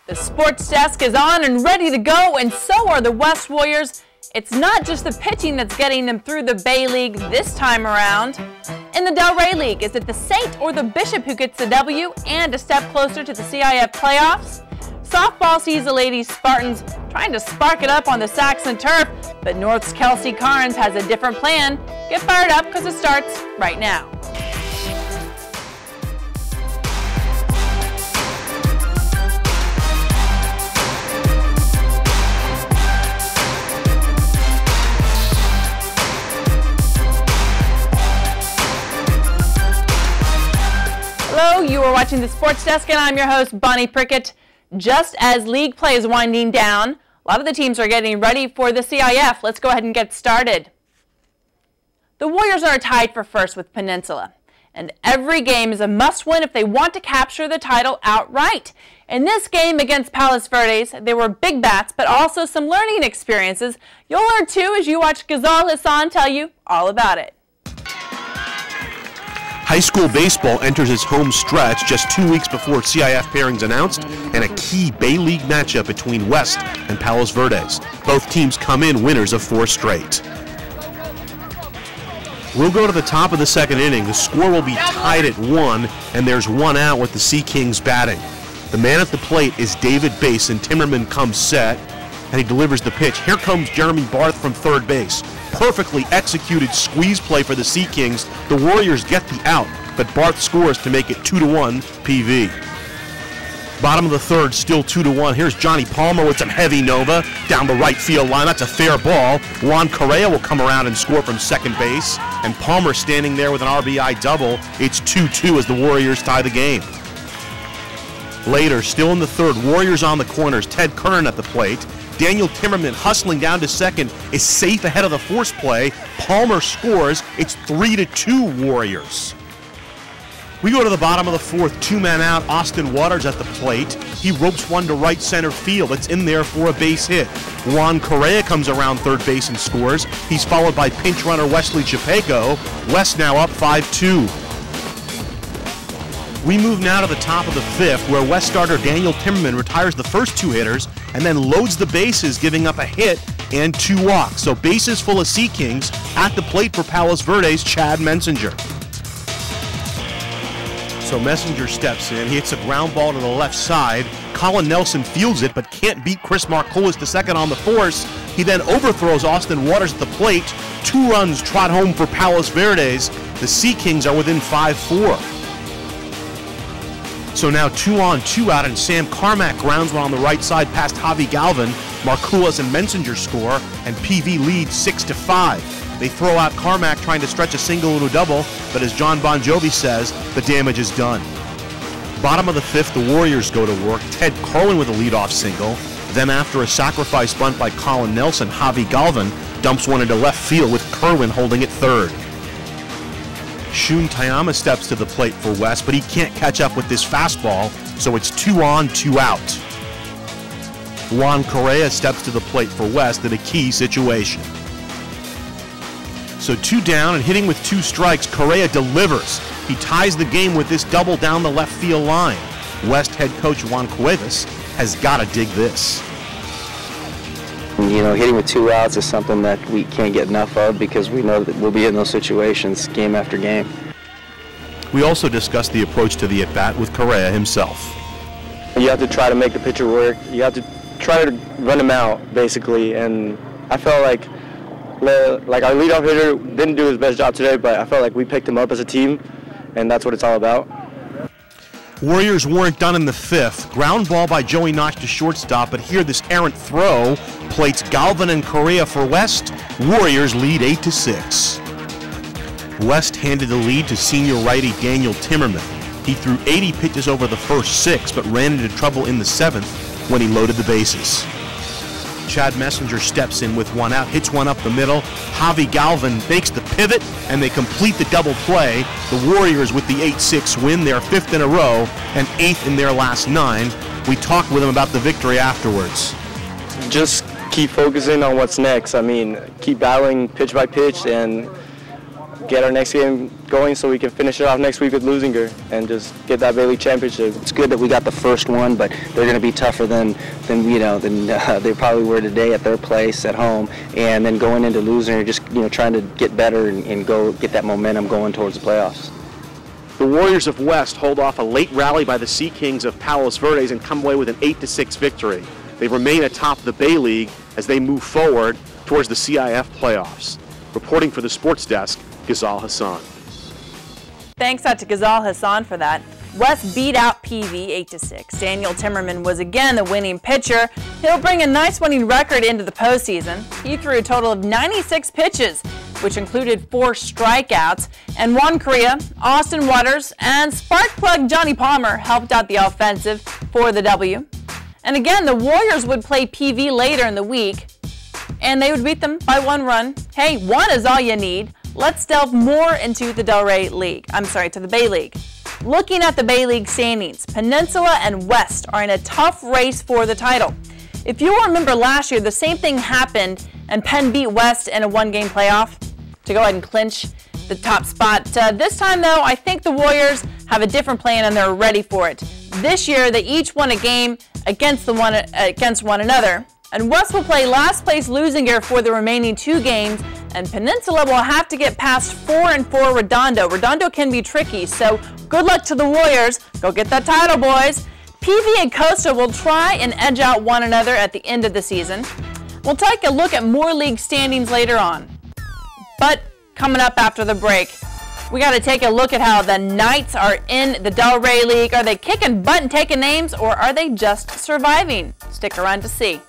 The sports desk is on and ready to go, and so are the West Warriors. It's not just the pitching that's getting them through the Bay League this time around. In the Delray League, is it the Saint or the Bishop who gets the W and a step closer to the CIF playoffs? Softball sees the Lady Spartans trying to spark it up on the Saxon turf, but North's Kelsey Carnes has a different plan. Get fired up because it starts right now. Hello, you are watching the Sports Desk, and I'm your host, Bonnie Prickitt. Just as league play is winding down, a lot of the teams are getting ready for the CIF. Let's go ahead and get started. The Warriors are tied for first with Peninsula, and every game is a must-win if they want to capture the title outright. In this game against Palos Verdes, there were big bats, but also some learning experiences. You'll learn too as you watch Ghazal Hassan tell you all about it. High school baseball enters its home stretch just 2 weeks before CIF pairings announced, and a key Bay League matchup between West and Palos Verdes. Both teams come in winners of 4 straight. We'll go to the top of the second inning. The score will be tied at 1, and there's 1 out with the Sea Kings batting. The man at the plate is David Basin. Timmerman comes set, and he delivers the pitch. Here comes Jeremy Barth from third base. Perfectly executed squeeze play for the Sea Kings. The Warriors get the out, but Barth scores to make it 2-1 PV. Bottom of the third, still 2-1. Here's Johnny Palmer with some heavy nova down the right field line. That's a fair ball. Juan Correa will come around and score from second base, and Palmer standing there with an RBI double. It's 2-2 as the Warriors tie the game. Later, still in the third, Warriors on the corners. Ted Kernan at the plate. Daniel Timmerman hustling down to second is safe ahead of the force play. Palmer scores. It's 3-2 Warriors. We go to the bottom of the fourth, 2-man out. Austin Waters at the plate. He ropes one to right center field. It's in there for a base hit. Juan Correa comes around third base and scores. He's followed by pinch runner Wesley Chapeko. West now up 5-2. We move now to the top of the fifth, where West starter Daniel Timmerman retires the first 2 hitters and then loads the bases, giving up a hit and 2 walks. So bases full of Sea Kings. At the plate for Palos Verdes, Chad Messenger. So Messenger steps in. He hits a ground ball to the left side. Colin Nelson fields it, but can't beat Chris Marcolis to second on the force. He then overthrows Austin Waters at the plate. 2 runs trot home for Palos Verdes. The Sea Kings are within 5-4. So now 2 on, 2 out, and Sam Carmack grounds one on the right side past Javi Galvin. Marculas and Messenger score, and PV leads 6-5. They throw out Carmack trying to stretch a single into a double, but as John Bon Jovi says, the damage is done. Bottom of the fifth, the Warriors go to work. Ted Carlin with a leadoff single. Then after a sacrifice bunt by Colin Nelson, Javi Galvin dumps one into left field with Kerwin holding it third. Shun Tayama steps to the plate for West, but he can't catch up with this fastball, so it's 2 on, 2 out. Juan Correa steps to the plate for West in a key situation. So 2 down and hitting with 2 strikes, Correa delivers. He ties the game with this double down the left field line. West head coach Juan Cuevas has got to dig this. You know, hitting with 2 outs is something that we can't get enough of because we know that we'll be in those situations game after game. We also discussed the approach to the at-bat with Correa himself. You have to try to make the pitcher work. You have to try to run him out, basically. And I felt like our leadoff hitter didn't do his best job today, but I felt like we picked him up as a team, and that's what it's all about. Warriors weren't done in the fifth. Ground ball by Joey Notch to shortstop, but here this errant throw plates Galvin and Correa for West. Warriors lead 8-6. West handed the lead to senior righty Daniel Timmerman. He threw 80 pitches over the first 6, but ran into trouble in the 7th when he loaded the bases. Chad Messenger steps in with 1 out, hits one up the middle. Javi Galvin makes the pivot, and they complete the double play. The Warriors with the 8-6 win, their 5th in a row, and 8th in their last 9. We talked with them about the victory afterwards. Just keep focusing on what's next. I mean, keep battling pitch by pitch, and get our next game going so we can finish it off next week with Lusinger and just get that Bay League championship. It's good that we got the first one, but they're going to be tougher than they probably were today at their place at home, and then going into Lusinger, just trying to get better and go get that momentum going towards the playoffs. The Warriors of West hold off a late rally by the Sea Kings of Palos Verdes and come away with an 8-6 victory. They remain atop the Bay League as they move forward towards the CIF playoffs. Reporting for the Sports Desk, Ghazal Hassan. Thanks out to Ghazal Hassan for that. West beat out PV 8-6. Daniel Timmerman was again the winning pitcher. He'll bring a nice winning record into the postseason. He threw a total of 96 pitches, which included 4 strikeouts. And Juan Correa, Austin Waters, and spark plug Johnny Palmer helped out the offensive for the W. And again, the Warriors would play PV later in the week, and they would beat them by 1 run. Hey, 1 is all you need. Let's delve more into the to the Bay League. Looking at the Bay League standings, Peninsula and West are in a tough race for the title. If you remember last year, the same thing happened, and Penn beat West in a 1-game playoff to go ahead and clinch the top spot. This time, though, I think the Warriors have a different plan, and they're ready for it. This year, they each won a game against one another. And West will play last place Lusinger for the remaining 2 games, and Peninsula will have to get past 4-4 Redondo. Redondo can be tricky, so good luck to the Warriors. Go get that title, boys. PV and Costa will try and edge out one another at the end of the season. We'll take a look at more league standings later on. But coming up after the break, we got to take a look at how the Knights are in the Delray League. Are they kicking butt and taking names, or are they just surviving? Stick around to see.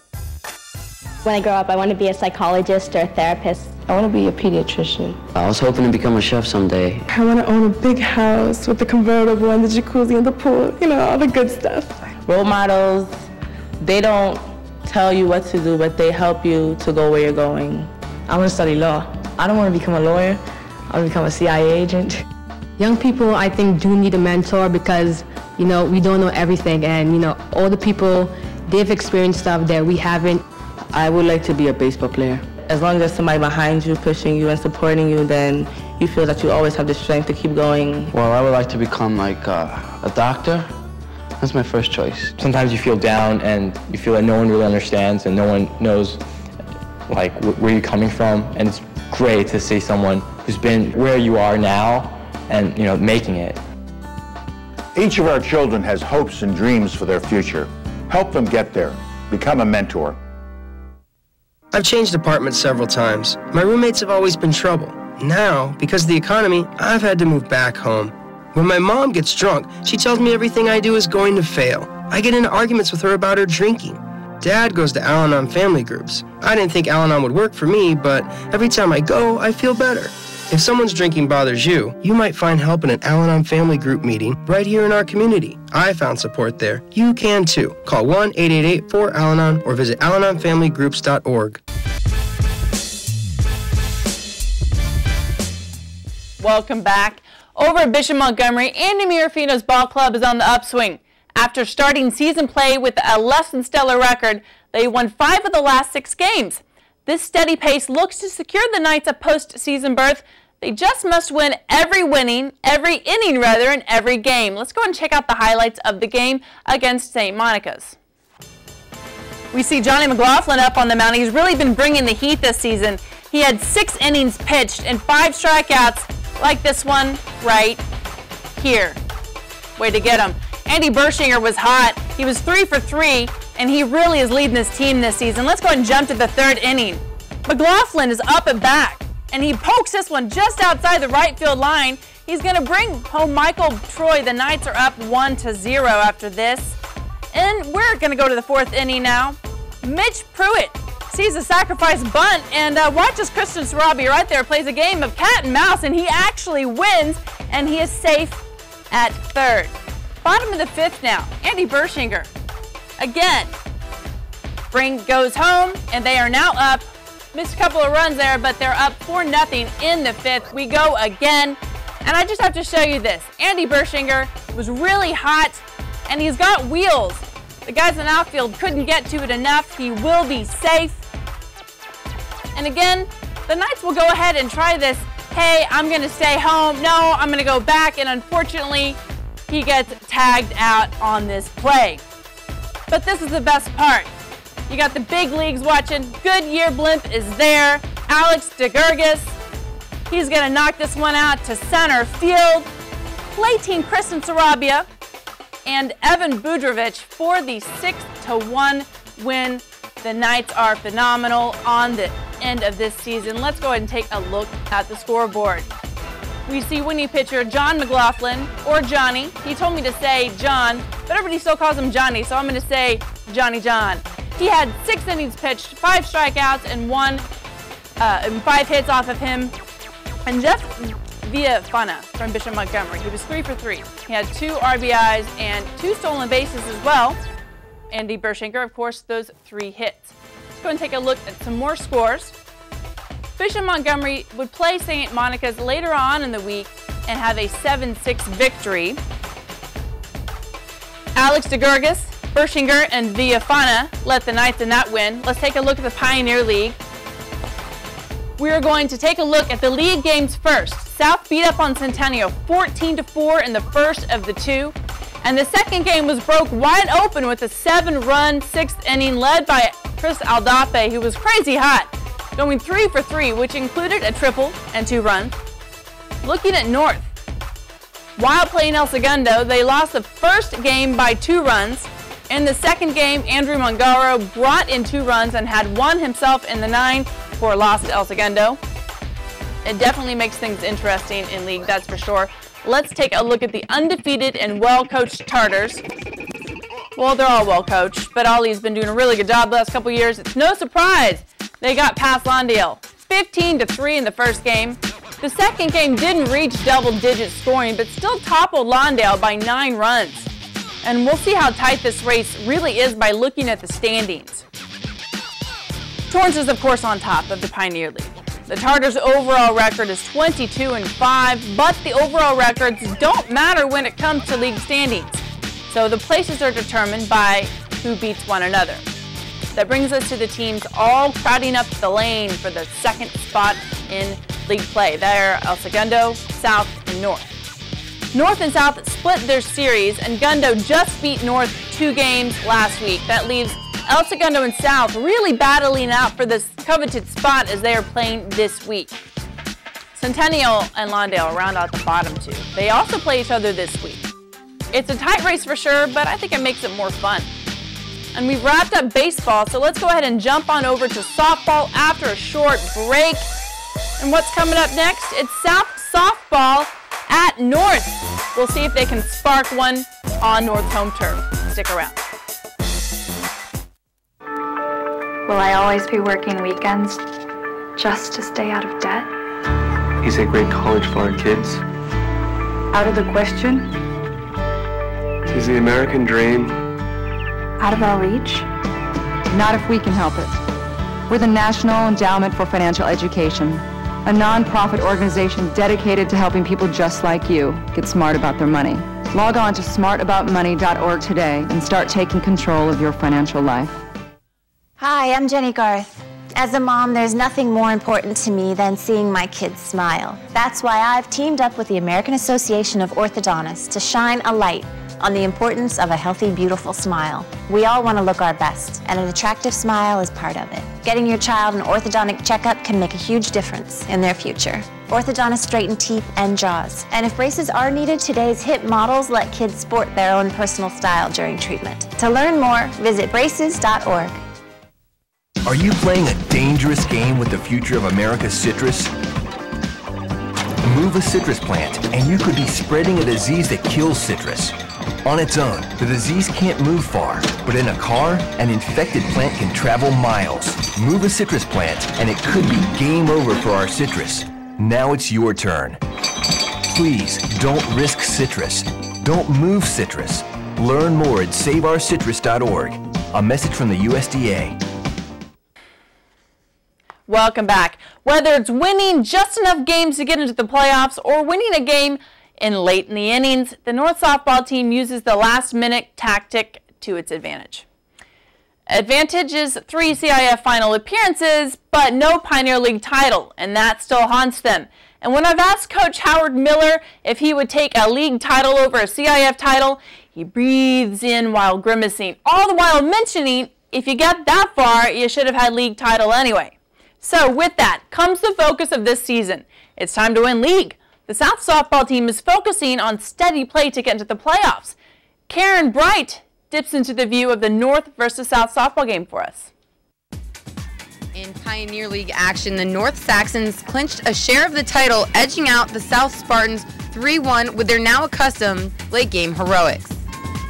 When I grow up, I want to be a psychologist or a therapist. I want to be a pediatrician. I was hoping to become a chef someday. I want to own a big house with the convertible and the jacuzzi and the pool, all the good stuff. Role models, they don't tell you what to do, but they help you to go where you're going. I want to study law. I don't want to become a lawyer. I want to become a CIA agent. Young people, I think, do need a mentor because, we don't know everything, and, all the people, they've experienced stuff that we haven't. I would like to be a baseball player. As long as there's somebody behind you, pushing you and supporting you, then you feel that you always have the strength to keep going. Well, I would like to become like a doctor. That's my first choice. Sometimes you feel down and you feel like no one really understands and no one knows where you're coming from, and it's great to see someone who's been where you are now and making it. Each of our children has hopes and dreams for their future. Help them get there. Become a mentor. I've changed apartments several times. My roommates have always been trouble. Now, because of the economy, I've had to move back home. When my mom gets drunk, she tells me everything I do is going to fail. I get into arguments with her about her drinking. Dad goes to Al-Anon family groups. I didn't think Al-Anon would work for me, but every time I go, I feel better. If someone's drinking bothers you, you might find help in an Al-Anon family group meeting right here in our community. I found support there. You can too. Call 1-888-4-AL-ANON or visit alanonfamilygroups.org. Welcome back. Over at Bishop Montgomery, Andy Mirafino's ball club is on the upswing. After starting season play with a less than stellar record, they won 5 of the last 6 games. This steady pace looks to secure the Knights a postseason berth. They just must win every inning in every game. Let's go and check out the highlights of the game against St. Monica's. We see Johnny McLaughlin up on the mound. He's really been bringing the heat this season. He had 6 innings pitched and 5 strikeouts, like this one right here. Way to get him. Andy Bershinger was hot. He was 3 for 3, and he really is leading this team this season. Let's go ahead and jump to the 3rd inning. McLaughlin is up and back, and he pokes this one just outside the right field line. He's going to bring home Michael Troy. The Knights are up 1-0 after this. And we're going to go to the 4th inning now. Mitch Pruitt sees a sacrifice bunt and watches Christian Sarabi right there, plays a game of cat and mouse, and he actually wins, and he is safe at 3rd. Bottom of the 5th now, Andy Bershinger. Again, goes home, and they are now up. Missed a couple of runs there, but they're up 4-0 in the 5th. We go again, and I just have to show you this. Andy Bershinger was really hot, and he's got wheels. The guys in the outfield couldn't get to it enough. He will be safe. And again, the Knights will go ahead and try this hey, I'm going to stay home. No, I'm going to go back. And unfortunately, he gets tagged out on this play. But this is the best part. You got the big leagues watching. Goodyear blimp is there. Alex DeGurgis. He's going to knock this one out to center field. Play team Kristen Sarabia and Evan Budrovich for the 6-1 win. The Knights are phenomenal on the end of this season. Let's go ahead and take a look at the scoreboard. We see winning pitcher John McLaughlin, or Johnny. He told me to say John, but everybody still calls him Johnny, so I'm going to say Johnny John. He had 6 innings pitched, 5 strikeouts, and 5 hits off of him. And Jeff Villafana from Bishop Montgomery, he was 3 for 3. He had 2 RBIs and 2 stolen bases as well. Andy Bershinker, of course, those 3 hits. Let's go and take a look at some more scores. Bishop Montgomery would play St. Monica's later on in the week and have a 7-6 victory. Alex DeGurgis, Bershinger, and Villafana led the Knights in that win. Let's take a look at the Pioneer League. We are going to take a look at the league games first. South beat up on Centennial 14-4 in the first of the 2. And the second game was broke wide open with a 7-run 6th inning led by Chris Aldape, who was crazy hot, going 3 for 3, which included a triple and 2 runs. Looking at North, while playing El Segundo, they lost the first game by 2 runs. In the second game, Andrew Mongaro brought in 2 runs and had 1 himself in the 9 for a loss to El Segundo. It definitely makes things interesting in league, that's for sure. Let's take a look at the undefeated and well-coached Tartars. Well, they're all well-coached, but Ollie's been doing a really good job the last couple years. It's no surprise they got past Lawndale, 15-3 in the first game. The second game didn't reach double-digit scoring, but still toppled Lawndale by 9 runs. And we'll see how tight this race really is by looking at the standings. Torrance is, of course, on top of the Pioneer League. The Tartars' overall record is 22-5, but the overall records don't matter when it comes to league standings. So the places are determined by who beats one another. That brings us to the teams all crowding up the lane for the second spot in league play. They're El Segundo, South, and North. North and South split their series, and Gundo just beat North 2 games last week. That leaves El Segundo and South really battling out for this coveted spot as they are playing this week. Centennial and Lawndale round out the bottom 2. They also play each other this week. It's a tight race for sure, but I think it makes it more fun. And we've wrapped up baseball, so let's go ahead and jump on over to softball after a short break. And what's coming up next? It's South softball at North. We'll see if they can spark one on North's home turf. Stick around. Will I always be working weekends just to stay out of debt? Is a great college for our kids? Out of the question? Is the American dream out of our reach? Not if we can help it. We're the National Endowment for Financial Education, a non-profit organization dedicated to helping people just like you get smart about their money. Log on to smartaboutmoney.org today and start taking control of your financial life. Hi, I'm Jenny Garth. As a mom, there's nothing more important to me than seeing my kids smile. That's why I've teamed up with the American Association of Orthodontists to shine a light on the importance of a healthy, beautiful smile. We all want to look our best, and an attractive smile is part of it. Getting your child an orthodontic checkup can make a huge difference in their future. Orthodontists straighten teeth and jaws. And if braces are needed, today's hip models let kids sport their own personal style during treatment. To learn more, visit braces.org. Are you playing a dangerous game with the future of America's citrus? Move a citrus plant, and you could be spreading a disease that kills citrus. On its own, the disease can't move far, but in a car, an infected plant can travel miles. Move a citrus plant, and it could be game over for our citrus. Now it's your turn. Please, don't risk citrus. Don't move citrus. Learn more at saveourcitrus.org. A message from the USDA. Welcome back. Whether it's winning just enough games to get into the playoffs or winning a game late in the innings, the North softball team uses the last-minute tactic to its advantage. Advantage is 3 CIF final appearances, but no Pioneer League title, and that still haunts them. And when I've asked Coach Howard Miller if he would take a league title over a CIF title, he breathes in while grimacing, all the while mentioning if you got that far, you should have had league title anyway. So with that comes the focus of this season. It's time to win league. The South softball team is focusing on steady play to get into the playoffs. Karen Bright dips into the view of the North versus South softball game for us. In Pioneer League action, the North Saxons clinched a share of the title, edging out the South Spartans 3-1 with their now accustomed late-game heroics.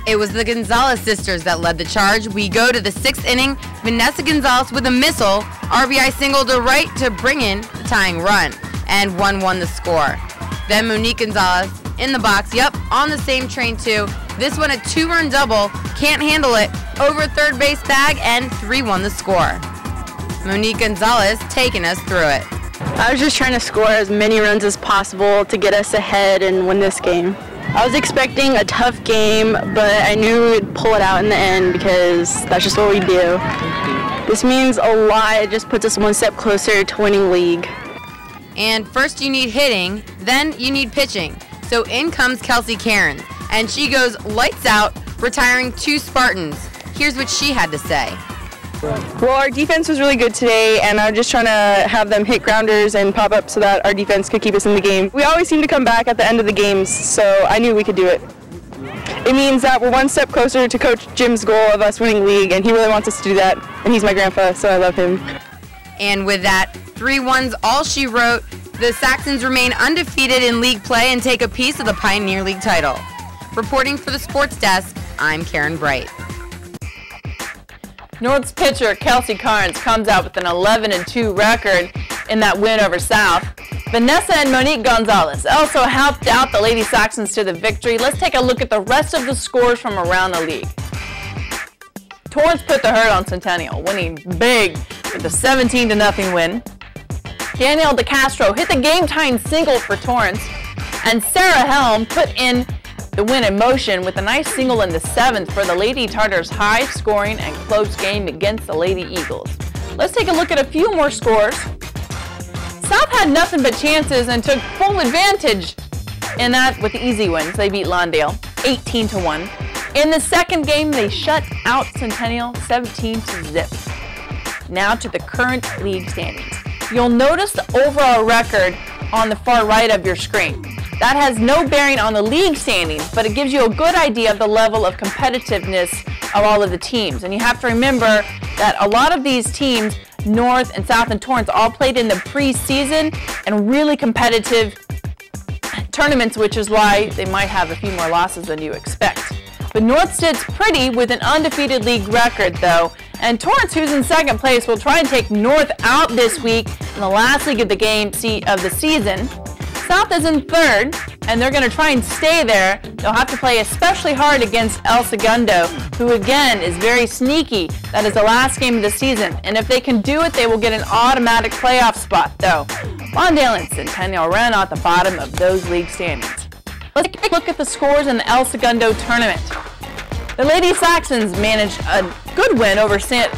It was the Gonzalez sisters that led the charge. We go to the 6th inning. Vanessa Gonzalez with a missile, RBI single to right to bring in the tying run, and 1-1 the score. Then Monique Gonzalez in the box, on the same train too. This one a 2-run double, can't handle it, over third base bag, and 3-1 the score. Monique Gonzalez taking us through it. I was just trying to score as many runs as possible to get us ahead and win this game. I was expecting a tough game, but I knew we'd pull it out in the end because that's just what we do. This means a lot. It just puts us one step closer to winning league. And first you need hitting, then you need pitching. So in comes Kelsey Cairns, and she goes lights out, retiring 2 Spartans. Here's what she had to say. Well, our defense was really good today, and I was just trying to have them hit grounders and pop up so that our defense could keep us in the game. We always seem to come back at the end of the games, so I knew we could do it. It means that we're one step closer to Coach Jim's goal of us winning league, and he really wants us to do that, and he's my grandpa, so I love him. And with that, 3-1's all she wrote. The Saxons remain undefeated in league play and take a piece of the Pioneer League title. Reporting for the Sports Desk, I'm Karen Bright. North's pitcher Kelsey Cairns comes out with an 11-2 record in that win over South. Vanessa and Monique Gonzalez also helped out the Lady Saxons to the victory. Let's take a look at the rest of the scores from around the league. Torrance put the hurt on Centennial, winning big with a 17-0 win. Danielle DeCastro hit the game-tying single for Torrance, and Sarah Helm put in the win in motion with a nice single in the 7th for the Lady Tartars' high-scoring and close game against the Lady Eagles. Let's take a look at a few more scores. South had nothing but chances and took full advantage in that with easy wins. They beat Lawndale 18-1. In the second game, they shut out Centennial 17-0. Now to the current league standings. You'll notice the overall record on the far right of your screen. That has no bearing on the league standings, but it gives you a good idea of the level of competitiveness of all of the teams. And you have to remember that a lot of these teams, North and South and Torrance, all played in the preseason and really competitive tournaments, which is why they might have a few more losses than you expect. But North sits pretty with an undefeated league record, though, and Torrance, who's in second place, will try and take North out this week in the last league of the game of the season. South is in third, and they're going to try and stay there. They'll have to play especially hard against El Segundo, who again is very sneaky. That is the last game of the season, and if they can do it, they will get an automatic playoff spot, though. Lawndale and Centennial ran out the bottom of those league standings. Let's take a look at the scores in the El Segundo tournament. The Lady Saxons managed a good win over San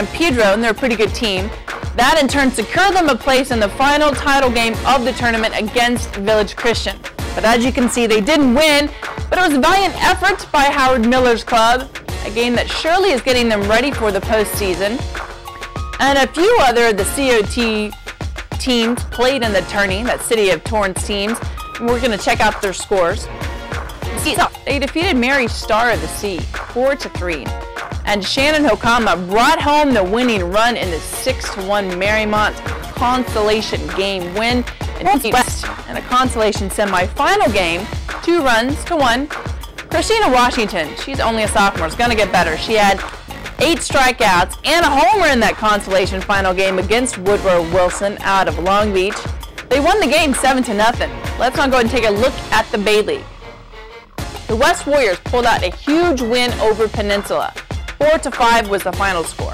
Pedro, and they're a pretty good team. That in turn secured them a place in the final title game of the tournament against Village Christian. But as you can see, they didn't win, but it was a valiant effort by Howard Miller's club, a game that surely is getting them ready for the postseason. And a few other of the COT teams played in the tourney, that City of Torrance teams, and we're going to check out their scores. They defeated Mary Star of the Sea 4-3. And Shannon Hokama brought home the winning run in the 6-1 Marymount consolation game win in West in a consolation semifinal game, 2-1. Christina Washington, she's only a sophomore, is going to get better. She had 8 strikeouts and a homer in that consolation final game against Woodrow Wilson out of Long Beach. They won the game 7-0. Let's now go ahead and take a look at the Bay League. The West Warriors pulled out a huge win over Peninsula. 4-5 was the final score.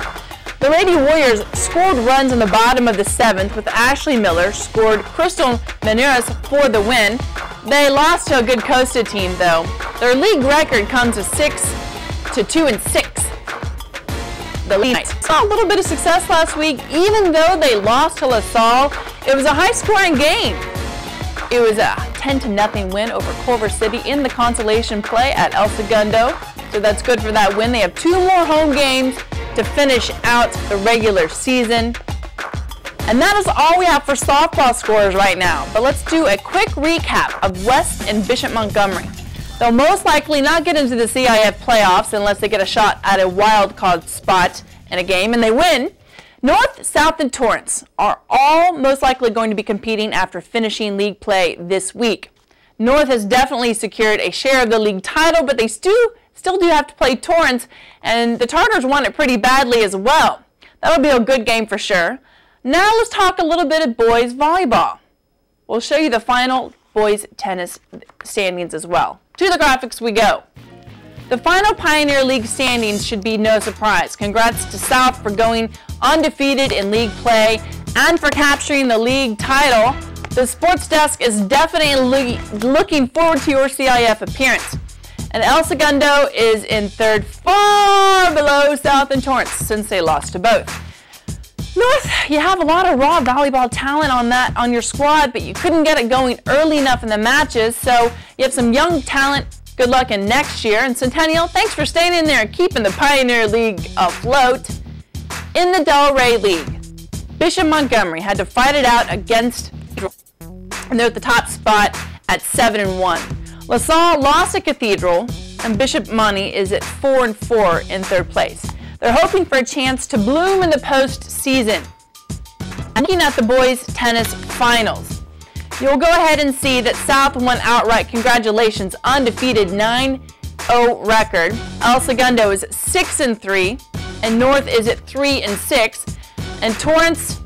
The Lady Warriors scored runs in the bottom of the 7th with Ashley Miller, scored Crystal Maneras for the win. They lost to a good Costa team, though. Their league record comes to 6-2-6. The Leeds saw a little bit of success last week, even though they lost to LaSalle. It was a high-scoring game. It was a 10-0 win over Culver City in the consolation play at El Segundo. So that's good for that win. They have 2 more home games to finish out the regular season. And that is all we have for softball scores right now. But let's do a quick recap of West and Bishop Montgomery. They'll most likely not get into the CIF playoffs unless they get a shot at a wild card spot in a game and they win. North, South, and Torrance are all most likely going to be competing after finishing league play this week. North has definitely secured a share of the league title, but they still do have to play Torrance, and the Tartars want it pretty badly as well. That'll be a good game for sure. Now let's talk a little bit of boys volleyball. We'll show you the final boys tennis standings as well. To the graphics we go. The final Pioneer League standings should be no surprise. Congrats to South for going undefeated in league play and for capturing the league title. The Sports Desk is definitely looking forward to your CIF appearance. And El Segundo is in third, far below South and Torrance since they lost to both. North, you have a lot of raw volleyball talent on your squad, but you couldn't get it going early enough in the matches, so you have some young talent. Good luck in next year. And Centennial, thanks for staying in there and keeping the Pioneer League afloat. In the Delray League, Bishop Montgomery had to fight it out against, and they're at the top spot at 7-1. LaSalle lost at Cathedral, and Bishop Monty is at 4-4 in third place. They're hoping for a chance to bloom in the postseason. Looking at the boys tennis finals, you'll go ahead and see that South won outright. Congratulations, undefeated 9-0 record. El Segundo is 6-3, and North is at 3-6. And Torrance,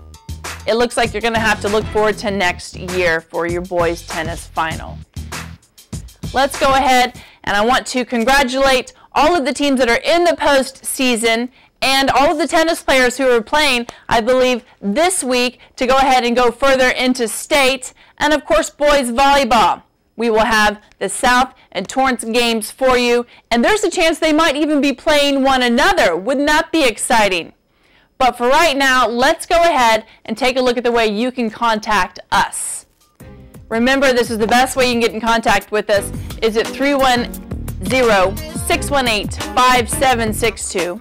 it looks like you're going to have to look forward to next year for your boys tennis final. Let's go ahead, and I want to congratulate all of the teams that are in the postseason and all of the tennis players who are playing, I believe, this week to go ahead and go further into state. And of course, boys volleyball. We will have the South and Torrance games for you, and there's a chance they might even be playing one another. Wouldn't that be exciting? But for right now, let's go ahead and take a look at the way you can contact us. Remember, this is the best way you can get in contact with us is at 310-618-5762.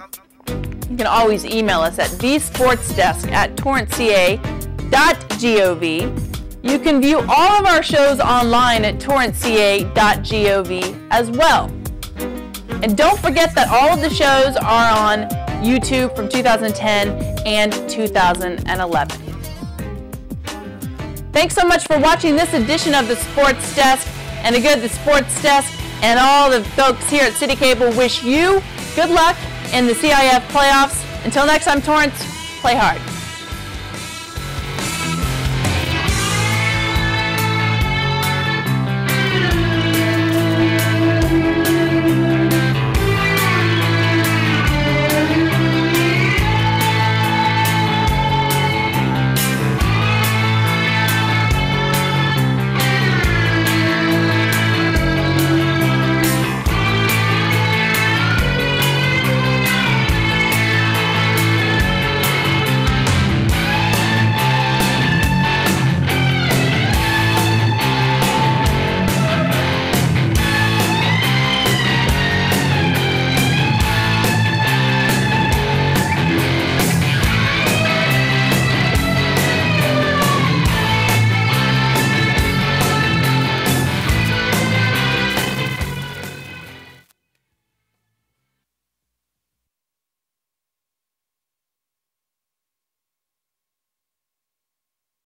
You can always email us at thesportsdesk@torranceca.gov. You can view all of our shows online at torranceca.gov as well. And don't forget that all of the shows are on YouTube from 2010 and 2011. Thanks so much for watching this edition of the Sports Desk. And again, the Sports Desk and all the folks here at CitiCABLE wish you good luck in the CIF playoffs. Until next time, Torrance, play hard.